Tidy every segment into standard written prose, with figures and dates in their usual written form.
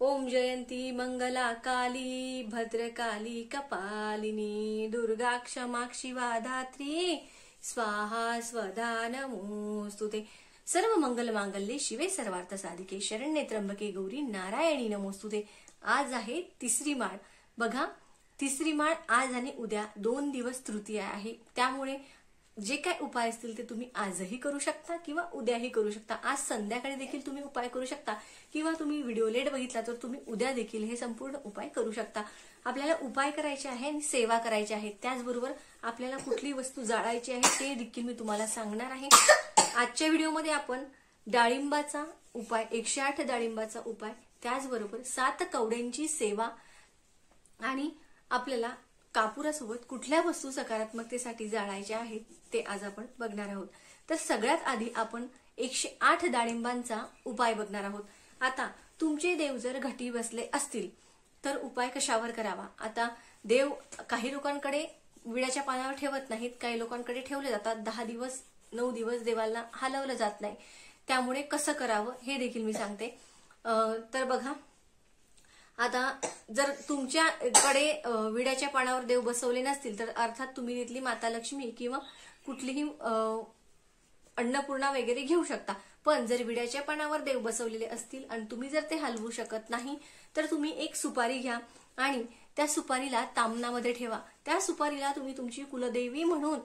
ओम जयंती मंगला काली भद्रकाली कपालिनी दुर्गा क्षमा शिवा धात्री स्वाहा स्वधा नमोस्तुते। सर्व मंगल मांगल्ये शिवे सर्वार्थ साधिके शरण्ये त्र्यंबके गौरी नारायणी नमोस्तुते। आज आहे तिसरी माळ। बघा, तिसरी माळ आज आणि उद्या 2 दिवस तृतीया आहे, त्यामुळे जे काय उपाय असतील ते तुम्ही आजही करू शकता किंवा उद्याही करू शकता। आज संध्याकाळी देखील तुम्ही उपाय करू शकता किंवा तुम्ही व्हिडिओ लेट बघितला तर तुम्ही उद्या देखील हे संपूर्ण उपाय करू शकता। आपल्याला उपाय करायचे आहे आणि सेवा करायची आहे, त्याचबरोबर आपल्याला कुठली वस्तू जाळायची आहे ते देखील मी तुम्हाला सांगणार आहे। आजच्या व्हिडिओमध्ये आपण डाळिंबाचा उपाय, 108 डाळिंबाचा उपाय, त्याचबरोबर 7 कवड्यांची सेवा आणि आपल्याला कापुरासोबत कुठल्या वस्तू सकारात्मकतेसाठी जाळायच्या आहेत ते आज आपण बघणार आहोत। तर सगळ्यात आधी आपण 108 डाळिंबांचा उपाय बघणार आहोत। आता तुमचे देव जर घटी बसले असतील तर उपाय कशावर करावा? आता देव काही लोकांकडे विड्याच्या पानावर ठेवत नाहीत, काही लोकांकडे ठेवले जातात। 10 दिवस 9 दिवस देवाला हलवलं जात नाही, त्यामुळे कसं करावं हे देखील मी सांगते। तर बघा, आता जर तुमच्याकडे विड्याच्या पानावर देव बसवले नसतील तर अर्थात तुम्ही तिथली माता लक्ष्मी किंवा कुठलीही अन्नपूर्णा वगैरे घेऊ शकता। पण जर विड्याच्या पानावर देव बसवलेले असतील आणि तुम्ही जर ते हलवू शकत नाही तर तुम्ही एक सुपारी घ्या आणि त्या सुपारीला तामणामध्ये ठेवा। त्या सुपारीला तुम्ही तुमची कुलदेवी म्हणून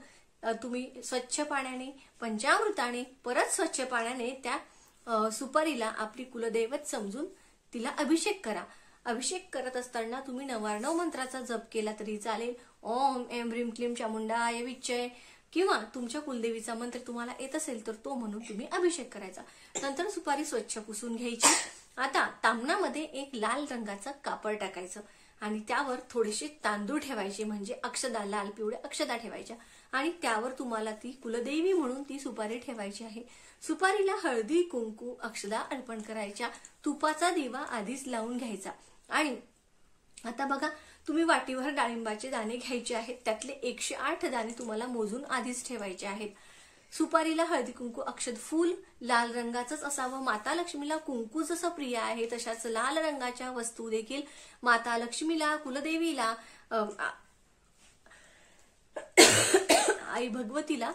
तुम्ही स्वच्छ पाण्याने, पंचामृताने, परत स्वच्छ पाण्याने त्या सुपारीला आपली कुलदैवत समजून तिला अभिषेक करा। अभिषेक करत असताना तुम्ही 99 मंत्राचा जप केला तरी चालेल। ओम ऐं ह्रीं क्लीं चामुंडाय विच्चे, किंवा तुमच्या कुलदेवीचा मंत्र तुम्हाला येत असेल तर तो म्हणून तुम्ही अभिषेक करायचा। नंतर सुपारी स्वच्छ पुसून घ्यायची। आता तामणामध्ये एक लाल रंगाचं कापड टाकायचं आणि त्यावर थोडेसे तांदूळ ठेवायचे, म्हणजे अक्षदा, लाल पिवळ्या अक्षदा ठेवायच्या आणि त्यावर तुम्हाला ती कुलदेवी म्हणून ती सुपारी ठेवायची आहे। सुपारीला हळदी कुंकू अक्षदा अर्पण करायच्या। तुपाचा दिवा आधीच लावून घ्यायचा आणि आता बघा, तुम्ही वाटीभर डाळिंबाचे दाणे घ्यायचे आहेत, त्यातले 108 दाणे तुम्हाला मोजून आधीच ठेवायचे आहेत। सुपारीला हळदी कुंकू अक्षत फूल लाल रंगाचंच असावं। माता लक्ष्मीला कुंकू जसं प्रिय आहे तशाच लाल रंगाच्या वस्तू देखील माता लक्ष्मीला, कुलदेवीला, आई भगवतीला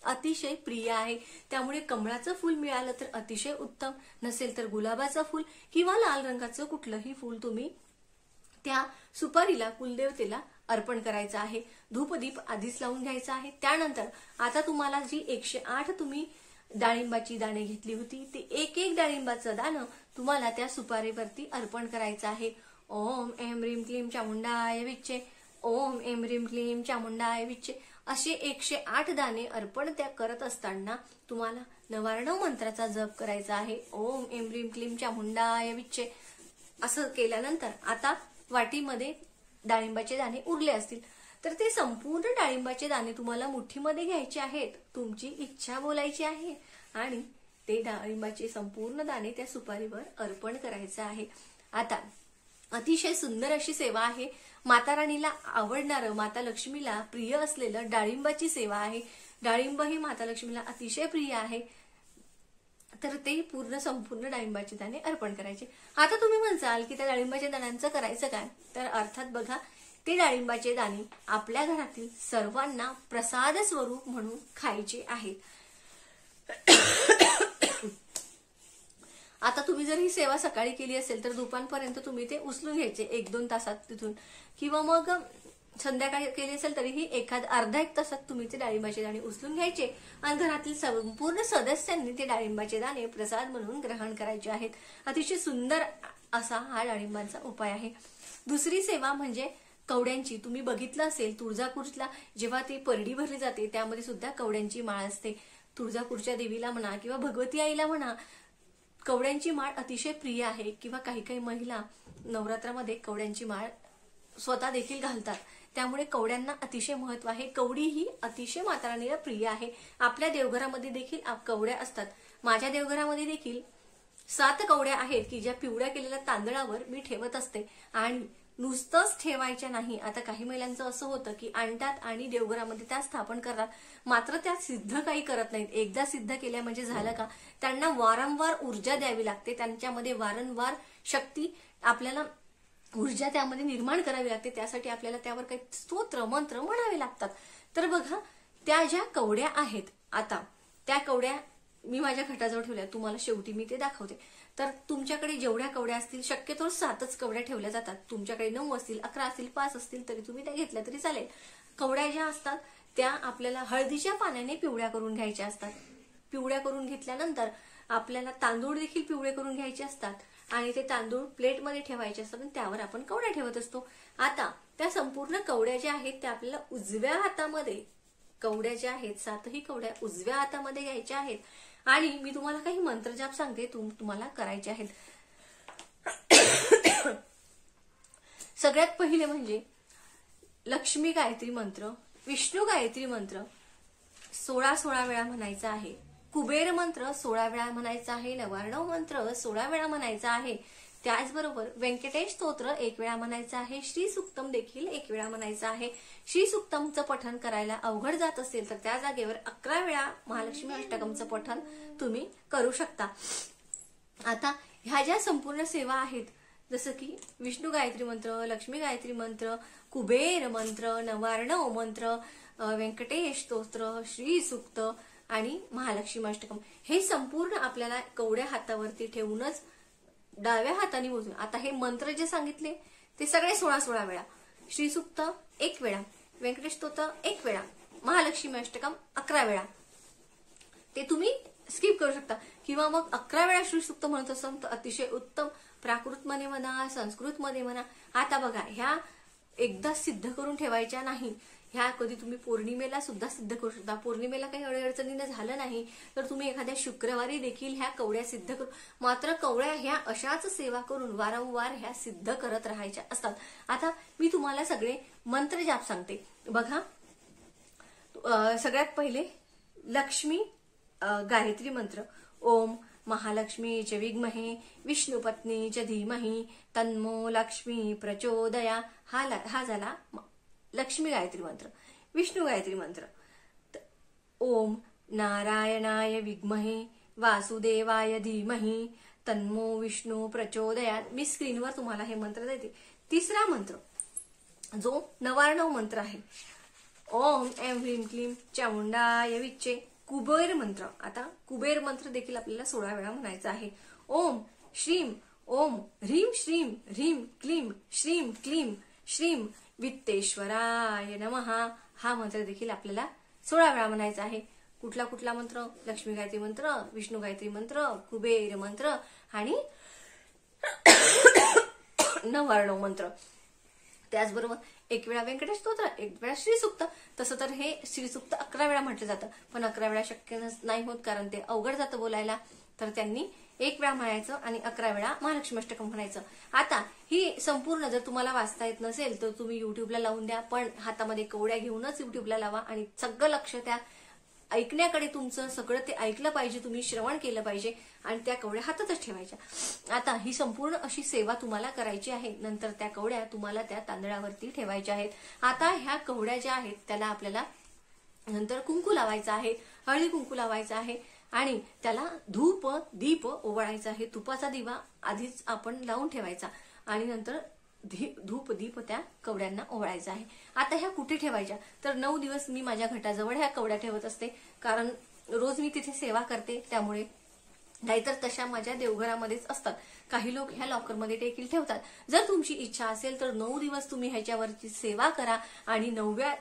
अतिशय प्रिय आहे। त्यामुळे कमळाचं फूल मिळालं तर अतिशय उत्तम, नसेल तर गुलाबाचं फूल किंवा लाल रंगाचं कुठलंही फूल तुम्ही त्या सुपारीला, कुलदेवतेला अर्पण करायचं आहे। धूपदीप आधीच लावून घ्यायचा आहे। त्यानंतर आता तुम्हाला जी 108 तुम्ही डाळिंबाची दाणे घेतली होती ती एक डाळिंबाचं दाणं तुम्हाला त्या सुपारीवरती अर्पण करायचं आहे। ओम ऐं ह्रीं क्लीं चामुंडाय विच्चे, ओम ऐं ह्रीं क्लीं चामुंडाय विच्चे, असे 108 दाणे अर्पण त्या करत असताना तुम्हाला 99 मंत्राचा जप करायचा आहे। ओम ऐं ह्रीं क्लीं चामुंडाय विच्चे असं केल्यानंतर आता वाटीमध्ये डाळिंबाचे दाणे उरले असतील तर ते संपूर्ण डाळिंबाचे दाणे तुम्हाला मुठीमध्ये घ्यायचे आहेत, तुमची इच्छा बोलायची आहे आणि ते डाळिंबाचे संपूर्ण दाणे त्या सुपारीवर अर्पण करायचे आहे। आता अतिशय सुंदर अशी सेवा आहे। माता राणीला आवडणारं, माता लक्ष्मीला प्रिय असलेलं डाळिंबाची सेवा आहे। डाळिंब ही माता लक्ष्मीला अतिशय प्रिय आहे, तर ते संपूर्ण डाळिंबाचे दाणे अर्पण करायचे। आता तुम्ही म्हणसाल की त्या डाळिंबाच्या दाण्यांचं करायचं काय? तर अर्थात बघा, ते डाळिंबाचे दाणे आपल्या घरातील सर्वांना प्रसाद स्वरूप म्हणून खायचे आहेत। आता तुम्ही जर ही सेवा सकाळी केली असेल तर दुपारपर्यंत तुम्ही ते उचलून घ्यायचे 1-2 तासात तिथून, किंवा मग संध्याकाळी केली असेल तरीही अर्धा एक तासात तुम्ही ते डाळिंबाचे दाणे उचलून घ्यायचे आणि घरातील संपूर्ण सदस्यांनी ते डाळिंबाचे दाणे प्रसाद म्हणून ग्रहण करायचे आहेत। अतिशय सुंदर असा हा डाळिंबाचा उपाय आहे। दुसरी सेवा म्हणजे कवड्यांची। तुम्ही बघितलं असेल तुळजापूरला जेव्हा ती परडी भरली जाते त्यामध्ये सुद्धा कवड्यांची माळ असते। तुळजापूरच्या देवीला म्हणा किंवा भगवती आईला म्हणा, कवड्यांची माळ अतिशय प्रिय आहे, किंवा काही महिला नवरात्रामध्ये कवड्यांची माळ स्वतः देखील घालतात, त्यामुळे कवड्यांना अतिशय महत्व आहे। कवडी ही अतिशय माता राणीला प्रिय आहे। आपल्या देवघरामध्ये देखील कवड्या असतात। माझ्या देवघरामध्ये देखील 7 कवड्या आहेत की ज्या पिवळ्या केलेल्या तांदळावर मी ठेवत असते आणि नुसतंच ठेवायच्या नाही. आता काही महिलांचं असं होतं की आणतात आणि देवघरामध्ये त्या स्थापन करतात, मात्र त्या सिद्ध काही करत नाहीत. एकदा सिद्ध केल्या म्हणजे झालं का? त्यांना वारंवार ऊर्जा द्यावी लागते, त्यांच्यामध्ये वारंवार शक्ती, आपल्याला ऊर्जा त्यामध्ये निर्माण करावी लागते. त्यासाठी आपल्याला त्यावर काही स्तोत्र मंत्र म्हणावे लागतात. तर बघा, त्या ज्या कवड्या आहेत, आता त्या कवड्या मी माझ्या घटाजवळ ठेवल्या, तुम्हाला शेवटी मी ते दाखवते. तर तुमच्याकडे जेवढ्या कवड्या असतील, शक्यतो 7च कवड्या ठेवल्या जातात. तुमच्याकडे 9 असतील, 11 असतील, 5 असतील तरी तुम्ही त्या घेतल्या तरी चालेल. कवड्या ज्या असतात त्या आपल्याला हळदीच्या पाण्याने पिवळ्या करून घ्यायच्या असतात. पिवळ्या करून घेतल्यानंतर आपल्याला तांदूळ देखील पिवळे करून घ्यायचे असतात आणि ते तांदूळ प्लेटमध्ये ठेवायचे असतात आणि त्यावर आपण कवड्या ठेवत असतो. आता त्या संपूर्ण कवड्या ज्या आहेत त्या आपल्याला उजव्या हातामध्ये, कवड्या ज्या आहेत 7ही कवड्या उजव्या हातामध्ये घ्यायच्या आहेत आणि मी तुम्हाला काही मंत्रजाप सांगते, तुम्हाला करायचे आहेत. सगळ्यात पहिले म्हणजे लक्ष्मी गायत्री मंत्र, विष्णू गायत्री मंत्र 16 वेळा म्हणायचा आहे. कुबेर मंत्र 16 वेळा म्हणायचा आहे. नवार्णव मंत्र 16 वेळा म्हणायचा आहे. त्याचबरोबर व्यंकटेश स्तोत्र 1 वेळा म्हणायचं आहे. श्री सुक्तम देखील 1 वेळा म्हणायचं आहे. श्री सुक्तमचं पठण करायला अवघड जात असेल तर त्या जागेवर 11 वेळा महालक्ष्मी अष्टकमचं पठण तुम्ही करू शकता. आता ह्या ज्या संपूर्ण सेवा आहेत, जसं की विष्णू गायत्री मंत्र, लक्ष्मी गायत्री मंत्र, कुबेर मंत्र, नवार्णव मंत्र, व्यंकटेश स्तोत्र, श्री सुक्त आणि महालक्ष्मी अष्टकम, हे संपूर्ण आपल्याला कवड्या हातावरती ठेवूनच डाव्या हाताने मोजून, आता हे मंत्र जे सांगितले ते सगळे 16 वेळा, श्री सुक्त 1 वेळा, व्यंकटेश स्तोत्र 1 वेळा, महालक्ष्मी अष्टकम 11 वेळा, ते तुम्ही स्किप करू शकता. किंवा मग 11 वेळा श्री सुक्त म्हणत असाल तर अतिशय उत्तम. प्राकृत मध्ये म्हणा, संस्कृत मध्ये म्हणा. आता बघा, ह्या एकदा सिद्ध करून ठेवायच्या नाही, ह्या कधी तुम्ही पौर्णिमेला सुद्धा सिद्ध करू शकता. पौर्णिमेला काही अडचणीनं झालं नाही तर तुम्ही एखाद्या शुक्रवारी देखील ह्या कवड्या सिद्ध करू. मात्र कवड्या ह्या अशाच सेवा करून वारंवार ह्या सिद्ध करत राहायच्या असतात. आता मी तुम्हाला सगळे मंत्र जाप सांगते बघा. सगळ्यात पहिले लक्ष्मी गायत्री मंत्र, ओम महालक्ष्मी च विद्महे विष्णुपत्नी च धीमहि तन्नो लक्ष्मी प्रचोदया. हा झाला लक्ष्मी गायत्री मंत्र. विष्णू गायत्री मंत्र, ओम नारायणाय विद्महे वासुदेवाय धीमहि तन्नो विष्णू प्रचोदयात्. मी स्क्रीनवर तुम्हाला हे मंत्र देते. तिसरा मंत्र जो नवार्णव मंत्र आहे, ओम ऐं ह्रीं क्लीं चामुंडाय विच्चे. कुबेर मंत्र, आता कुबेर मंत्र देखील आपल्याला 16 वेळा म्हणायचा आहे. ओम श्रीम, ओम ह्रीं श्रीं ह्रीं क्लीं श्रीं क्लीं श्रीं वित्तेश्वराय नमः. हा मंत्र देखील आपल्याला 16 वेळा म्हणायचा आहे. कुठला कुठला मंत्र? लक्ष्मी गायत्री मंत्र, विष्णू गायत्री मंत्र, कुबेर मंत्र आणि नवार्णव मंत्र. त्याचबरोबर 1 वेळा व्यंकटेश स्तोत्र, 1 वेळा श्री सुक्त. तसं तर हे श्री सुक्त 11 वेळा म्हटलं जातं, पण 11 वेळा शक्य नाही होत कारण ते अवघड जातं बोलायला. तर त्यांनी 1 वेळा म्हणायचं आणि 11 वेळा महालक्ष्मी अष्टकम म्हणायचं. आता ही संपूर्ण जर तुम्हाला वाचता येत नसेल तर तुम्ही युट्यूबला लावून द्या, पण हातामध्ये कवड्या घेऊनच युट्यूबला लावा आणि सगळं लक्ष त्या ऐकण्याकडे तुमचं, सगळं ते ऐकलं पाहिजे, तुम्ही श्रवण केलं पाहिजे आणि त्या कवड्या हातातच ठेवायच्या. आता ही संपूर्ण अशी सेवा तुम्हाला करायची आहे. नंतर त्या कवड्या तुम्हाला त्या तांदळावरती ठेवायच्या आहेत. आता ह्या कवड्या ज्या आहेत त्याला आपल्याला नंतर कुंकू लावायचं आहे, हळदी कुंकू लावायचं आहे आणि त्याला धूप दीप ओवाळायचा आहे. तुपाचा दिवा आधीच आपण लावून ठेवायचा आणि नंतर धूप दीप त्या कवड्यांना ओवाळायचा आहे. आता ह्या कुठे ठेवायच्या? तर 9 दिवस मी माझ्या घटाजवळ ह्या कवड्या ठेवत असते, कारण रोज मी तिथे सेवा करते त्यामुळे. नाहीतर तशा माझ्या देवघरामध्येच असतात. काही लोक ह्या लॉकरमध्ये देखील ठेवतात. जर तुमची इच्छा असेल तर 9 दिवस तुम्ही ह्याच्यावरची सेवा करा आणि 9व्या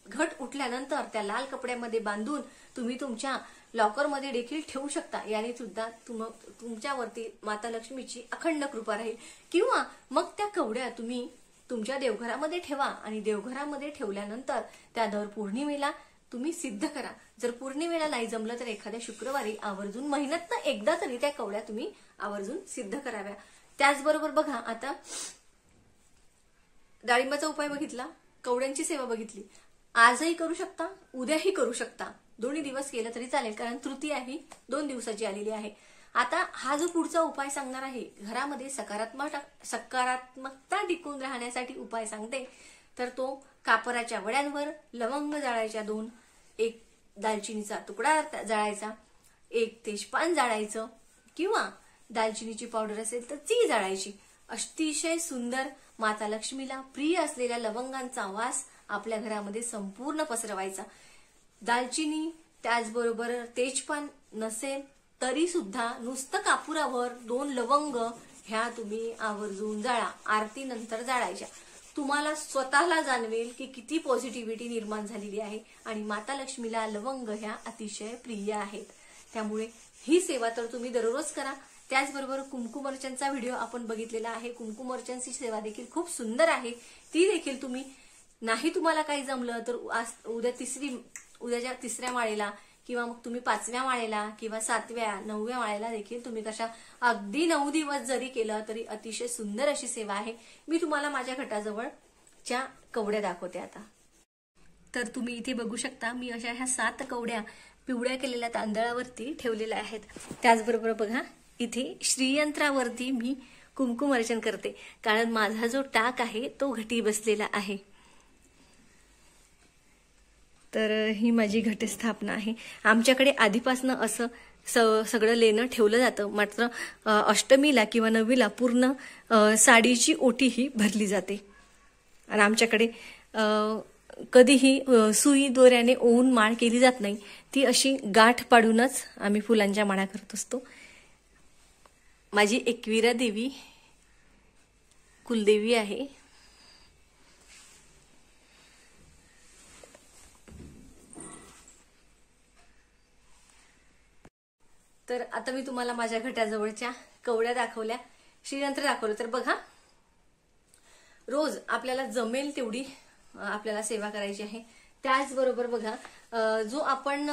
घट उठल्यानंतर त्या लाल कपड्यामध्ये बांधून तुम्ही तुमच्या लॉकरमध्ये देखील ठेवू शकता. याने सुद्धा तुमच्यावरती माता लक्ष्मीची अखंड कृपा राहील. किंवा मग त्या कवड्या तुम्ही तुमच्या देवघरामध्ये ठेवा आणि देवघरामध्ये ठेवल्यानंतर त्या दर पौर्णिमेला तुम्ही सिद्ध करा. जर पौर्णिमेला नाही जमलं तर एखाद्या शुक्रवारी आवर्जून महिन्यातनं एकदा तरी त्या कवड्या तुम्ही आवर्जून सिद्ध कराव्या. त्याचबरोबर बघा, आता डाळिंबाचा उपाय बघितला, कवड्यांची सेवा बघितली. आजही करू शकता, उद्याही करू शकता, दोन्ही दिवस केलं तरी चालेल, कारण तृतीया ही 2 दिवसाची आलेली आहे. आता हा जो पुढचा उपाय सांगणार आहे, घरामध्ये सकारात्मकता टिकून राहण्यासाठी उपाय सांगते, तर तो कापराच्या वड्यांवर लवंग जाळायच्या 2, एक दालचिनीचा तुकडा जाळायचा, एक तेजपान जाळायचं, किंवा दालचिनीची पावडर असेल तर ती जाळायची. अतिशय सुंदर माता लक्ष्मीला प्रिय असलेल्या लवंगांचा वास आपल्या घरामध्ये संपूर्ण पसरवायचा. दालचिनी त्याचबरोबर तेजपान नसेल तरी सुद्धा नुसतं कापुरावर 2 लवंग ह्या तुम्ही आवर्जून जाळा. आरती नंतर जाळायच्या. तुम्हाला स्वतःला जाणवेल की किती पॉझिटिव्हिटी निर्माण झालेली आहे आणि माता लक्ष्मीला लवंग ह्या अतिशय प्रिय आहेत. त्यामुळे ही सेवा तर तुम्ही दररोज करा. त्याचबरोबर कुंकुम अर्चनचा व्हिडिओ आपण बघितलेला आहे. कुंकुम अर्चनची सेवा देखील खूप सुंदर आहे. ती देखील तुम्ही, नाही तुम्हाला काही जमलं तर उद्याच्या 3ऱ्या माळेला किंवा मग तुम्ही 5व्या माळेला किंवा 7व्या 9व्या माळेला देखील तुम्ही कशा अगदी 9 दिवस जरी केलं तरी अतिशय सुंदर अशी सेवा आहे. मी तुम्हाला माझ्या घटाजवळच्या कवड्या दाखवते आता. तर तुम्ही इथे बघू शकता, मी अशा ह्या 7 कवड्या पिवळ्या केलेल्या तांदळावरती ठेवलेल्या आहेत. त्याचबरोबर बघा, इथे श्रीयंत्रावरती मी कुंकुम अर्चन करते, कारण माझा जो टाक आहे तो घटी बसलेला आहे. तर ही माझी घटस्थापना आहे. आमच्याकडे आधीपासनं असं सगळं लेणं ठेवलं जातं. मात्र अष्टमीला किंवा 9वीला पूर्ण साडीची ओटी ही भरली जाते. आणि आमच्याकडे कधीही सुई दोऱ्याने ओवून माळ केली जात नाही. ती अशी गाठ पाडूनच आम्ही फुलांच्या माळा करत असतो. माझी एकविरा देवी कुलदेवी आहे. तर आता मी तुम्हाला माझ्या घटाजवळच्या कवड्या दाखवल्या, श्रीयंत्र दाखवलं. तर बघा, रोज आपल्याला जमेल तेवढी आपल्याला सेवा करायची आहे. त्याचबरोबर बघा, जो आपण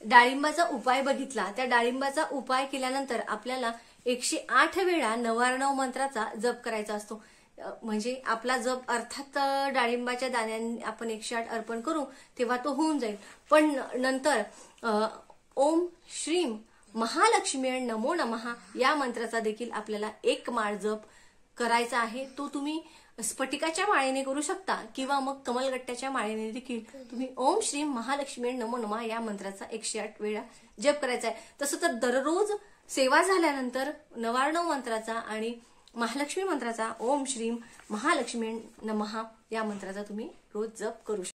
डाळिंबाचा उपाय बघितला, त्या डाळिंबाचा उपाय केल्यानंतर आपल्याला 108 वेळा 999 मंत्राचा जप करायचा असतो. म्हणजे आपला जप अर्थात डाळिंबाच्या दाण्यांनी आपण 108 अर्पण करू तेव्हा तो होऊन जाईल. पण नंतर ओम श्रीम महालक्ष्मी नमो नमः या मंत्राचा देखील आपल्याला 1 माळ जप करायचा आहे. तो तुम्ही स्फटिकाच्या माळेने करू शकता किंवा मग कमलगट्ट्याच्या माळेने देखील तुम्ही ओम श्री महालक्ष्मी नमो नमः या मंत्राचा 108 वेळा जप करायचा आहे. तसं तर दररोज सेवा झाल्यानंतर 999 मंत्राचा आणि महालक्ष्मी मंत्राचा ओम श्री महालक्ष्मी नमः या मंत्राचा तुम्ही रोज जप करू शकता.